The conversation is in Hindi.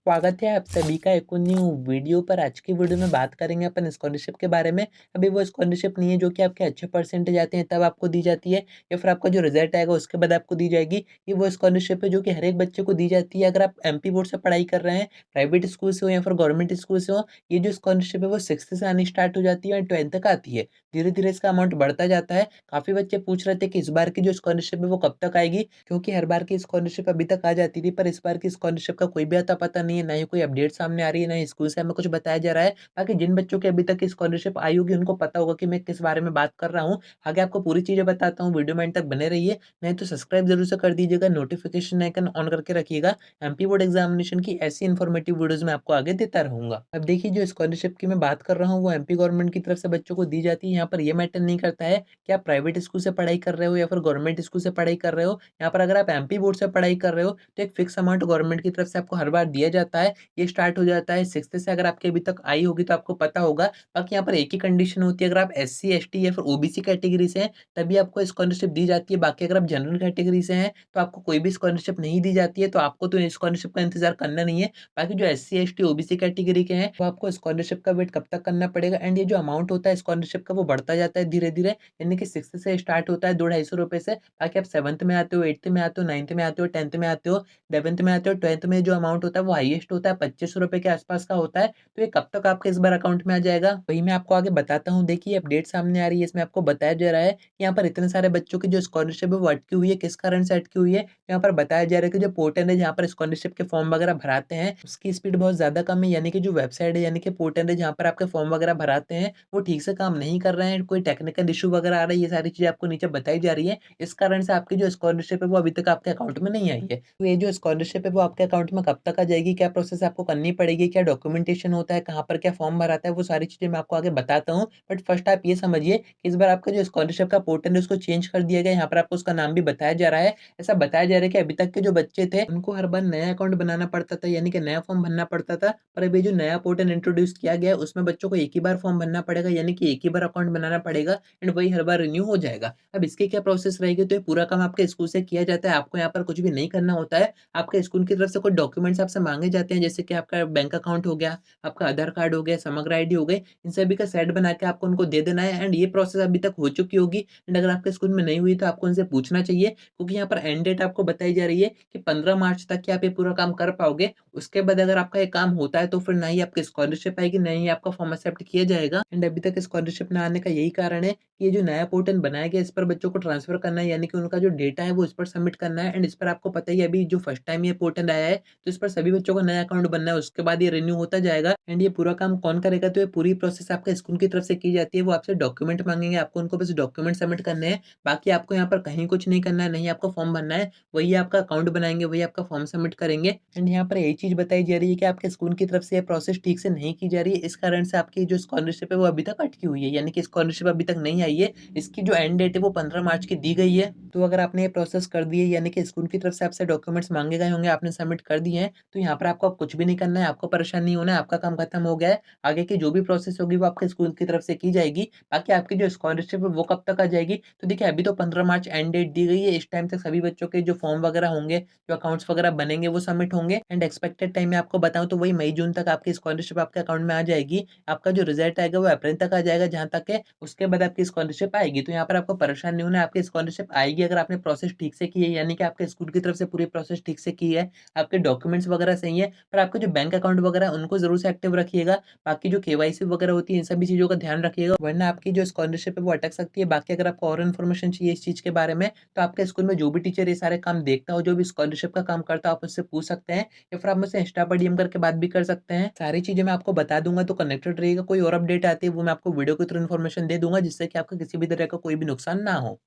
स्वागत है आप सभी का एक और न्यू वीडियो पर। आज की वीडियो में बात करेंगे अपन स्कॉलरशिप के बारे में। अभी वो स्कॉलरशिप नहीं है जो कि आपके अच्छे परसेंटेज आते हैं तब आपको दी जाती है, या फिर आपका जो रिजल्ट आएगा उसके बाद आपको दी जाएगी। ये वो स्कॉलरशिप है जो कि हर एक बच्चे को दी जाती है। अगर आप एमपी बोर्ड से पढ़ाई कर रहे हैं, प्राइवेट स्कूल से हो या फिर गवर्नमेंट स्कूल से हो, ये जो स्कॉलरशिप है वो 6th से आनी स्टार्ट हो जाती है और 12th तक आती है। धीरे धीरे इसका अमाउंट बढ़ता जाता है। काफी बच्चे पूछ रहे थे कि इस बार की जो स्कॉलरशिप है वो कब तक आएगी, क्योंकि हर बार की स्कॉलरशिप अभी तक आ जाती थी पर इस बार की स्कॉलरशिप का कोई भी अता पता नहीं है, ना ही कोई अपडेट सामने आ रही है, ना ही स्कूल से हमें कुछ बताया जा रहा है। बाकी जिन बच्चों की अभी तक की स्कॉलरशिप आई होगी उनको पता होगा कि मैं किस बारे में बात कर रहा हूँ। आगे आपको पूरी चीजें बताता हूँ, वीडियो में एंड तक बने रहिए। नहीं तो सब्सक्राइब जरूर से कर दीजिएगा, नोटिफिकेशन आइकन ऑन करके रखिएगा। एमपी बोर्ड एग्जामिनेशन की ऐसी इन्फॉर्मेटिव वीडियोस मैं आपको आगे देता रहूंगा। अब देखिए, जो स्कॉलरशिप की मैं बात कर रहा हूँ वो एमपी गवर्नमेंट की तरफ से बच्चों को दी जाती है। यहाँ पर ये मैटर नहीं करता है कि आप प्राइवेट स्कूल से पढ़ाई कर रहे हो या फिर गवर्नमेंट स्कूल से पढ़ाई कर रहे हो। यहाँ पर अगर आप एमपी बोर्ड से पढ़ाई कर रहे हो तो एक फिक्स अमाउंट गवर्नमेंट की तरफ से आपको हर बार दिया जाता है। ये स्टार्ट हो जाता है 6th से। अगर आपके अभी तक आई होगी तो आपको पता होगा। बाकी यहाँ पर एक ही कंडीशन होती है, अगर आप एससी एसटी या फिर ओबीसी कैटेगरी से हैं तभी आपको स्कॉलरशिप दी जाती है। बाकी अगर आप जनरल कैटेगरी से हैं तो आपको कोई भी स्कॉलरशिप नहीं दी जाती है, तो आपको तो स्कॉलरशिप का इंतजार करना नहीं है। बाकी जो एससी एसटी ओबीसी कैटेगरी के हैं वो आपको स्कॉलरशिप का वेट कब तक करना पड़ेगा। एंड ये जो अमाउंट होता है स्कॉलरशिप का वो बढ़ता जाता है धीरे धीरे, यानी कि 6th से स्टार्ट होता है 200-250 रुपए से। बाकी आप 7th में आते हो, 8th में आते हो, 9th में आते हो, 10th में आते हो, 11th में आते हो, 12th में जो अमाउंट होता है वो हाईएस्ट होता है, 2500 रुपए के आसपास का होता है। तो ये कब तक आपके इस बार अकाउंट में आ जाएगा वही मैं आपको आगे बताता हूँ। देखिए, अपडेट सामने आ रही है, इसमें आपको बताया जा रहा है कि यहाँ पर इतने सारे बच्चों की जो स्कॉलरशिप है वो अटकी हुई है, किस कारण से अटकी हुई है। यहाँ पर बताया जा रहा है कि जो पोर्टल है जहाँ पर स्कॉलरशिप के फॉर्म वगैरह भराते हैं उसकी स्पीड बहुत ज्यादा कम है, यानी कि जो वेबसाइट है यानी कि पोर्टल है जहाँ पर आपके फॉर्म वगैरह भराते हैं वो ठीक से काम नहीं कर रहे हैं, कोई टेक्निकल इशू वगैरह आ रहा है। ये सारी चीजें आपको नीचे बताई जा रही है। इस कारण से आपकी जो स्कॉलरशिप है वो अभी तक आपके अकाउंट में नहीं आई है। तो ये जो स्कॉलरशिप है वो आपके अकाउंट में कब तक आ जाएगी, क्या प्रोसेस आपको करनी पड़ेगी, क्या डॉक्यूमेंटेशन होता है, कहाँ पर क्या फॉर्म भराता है, वो सारी चीजें मैं आपको आगे बताता हूँ। बट फर्स्ट आप ये समझिए कि इस बार आपका जो स्कॉलरशिप का पोर्टल है उसको चेंज कर दिया गया। यहाँ पर आपको उसका नाम भी बताया जा रहा है। ऐसा बताया जा रहा है कि अभी तक के जो बच्चे थे उनको हर बार नया अकाउंट बनाना पड़ता था, यानी कि नया फॉर्म भरना पड़ता था। पर अभी जो नया पोर्टल इंट्रोड्यूस किया गया है उसमें बच्चों को एक ही बार फॉर्म भरना पड़ेगा, यानी कि एक ही बार अकाउंट बनाना पड़ेगा एंड वही हर बार रिन्यू हो जाएगा। अब इसकी क्या प्रोसेस रहेगी, तो ये पूरा काम आपके स्कूल से किया जाता है। आपको यहाँ पर कुछ भी नहीं करना होता है। आपके स्कूल की तरफ से कुछ डॉक्यूमेंट्स आपसे मांगे जाते हैं, जैसे कि आपका बैंक अकाउंट हो गया, आपका आधार कार्ड हो गया, समग्र आईडी हो गई। इन सभी का सेट बना के आपको उनको दे देना है एंड ये प्रोसेस अभी तक हो चुकी होगी। एंड अगर आपके स्कूल में नहीं हुई तो आपको उनसे पूछना चाहिए, क्योंकि यहाँ पर एंड डेट आपको बताई जा रही है कि 15 मार्च तक कि आप ये पूरा काम कर पाओगे। उसके बाद अगर आपका ये काम होता है तो फिर ना ही आपकी स्कॉलरशिप आएगी, ना ही आपका फॉर्म एक्सेप्ट किया जाएगा। एंड अभी तक स्कॉलरशिप ना आने का यही कारण है कि ये जो नया पोर्टल बनाया गया इस पर बच्चों को ट्रांसफर करना है, यानी कि उनका जो डेटा है वो इस पर सबमिट करना है। एंड इस पर आपको पता ही है, अभी जो फर्स्ट टाइम ये पोर्टल आया है तो इस पर सभी बच्चों को नया अकाउंट बनना है, उसके बाद ये रिन्यू होता जाएगा। एंड ये पूरा काम कौन करेगा, तो ये पूरी प्रोसेस आपके स्कूल की तरफ से की जाती है। वो आपसे डॉक्यूमेंट मांगेंगे, आपको उनको बस डॉक्यूमेंट सबमिट करने हैं। बाकी आपको यहाँ पर कहीं कुछ नहीं करना है, नहीं आपको फॉर्म भरना है। वही आपका अकाउंट बनाएंगे, वही आपका फॉर्म सबमिट करेंगे। एंड यहाँ पर यही चीज बताई जा रही है कि आपके स्कूल की तरफ से ये प्रोसेस ठीक से नहीं की जा रही है। इस कारण से आपकी जो स्कॉलरशिप है वो अभी तक अटकी हुई है, यानी कि स्कॉलरशिप अभी तक नहीं आई है। इसकी जो एंड डेट है वो 15 मार्च की दी गई है। तो अगर आपने ये प्रोसेस कर दी है, यानी कि स्कूल की तरफ से आपसे डॉक्यूमेंट्स मांगे गए होंगे, आपने सबमिट कर दिए हैं, तो यहाँ पर आपको अब कुछ भी नहीं करना है, आपको परेशान नहीं होना है, आपका काम खत्म हो गया है। आगे की जो भी प्रोसेस होगी वो आपके स्कूल की तरफ से की जाएगी। बाकी आपकी जो स्कॉलरशिप है वो कब तक आ जाएगी, तो देखिए अभी तो 15 मार्च एंड डेट दी गई है। इस टाइम तक सभी बच्चों के जो फॉर्म वगैरह होंगे, जो अकाउंट्स वगैरह बनेंगे वो सबमिट होंगे। एंड एक्सपेक्टेड टाइम में आपको बताऊं तो वही मई जून तक आपकी स्कॉलरशिप आपके अकाउंट में आ जाएगी। आपका जो रिजल्ट आएगा वो अप्रैल तक आ जाएगा जहां तक है, उसके बाद आपकी स्कॉलरशिप आएगी। तो यहाँ पर आपको परेशान नहीं होना है, आपकी स्कॉलरशिप आएगी अगर आपने प्रोसेस ठीक से की है, यानी कि आपके स्कूल की तरफ से पूरी प्रोसेस ठीक से की है, आपके डॉक्यूमेंट्स वगैरह सही है। पर आपके जो बैंक अकाउंट वगैरह है, उनको जरूर से एक्टिव रखिएगा। बाकी जो केवाईसी वगैरह होती है इन सभी चीजों का ध्यान रखिएगा, वरना आपकी जो स्कॉलरशिप है वो अटक सकती है। बाकी अगर आपको और इन्फॉर्मेशन चाहिए इस चीज के बारे में तो आपके स्कूल में जो भी टीचर ये सारे काम देखता हो, जो भी स्कॉलरशिप का काम करता हो, आप उससे पूछ सकते हैं, या फिर आप मुझसे इंस्टा पर डीएम करके बात भी कर सकते हैं। सारी चीजें मैं आपको बता दूंगा, तो कनेक्टेड रहिएगा। कोई और अपडेट आती है वो मैं आपको वीडियो के थ्रू इन्फॉर्मेशन दे दूंगा, जिससे कि आपका किसी भी तरह का कोई भी नुकसान ना हो।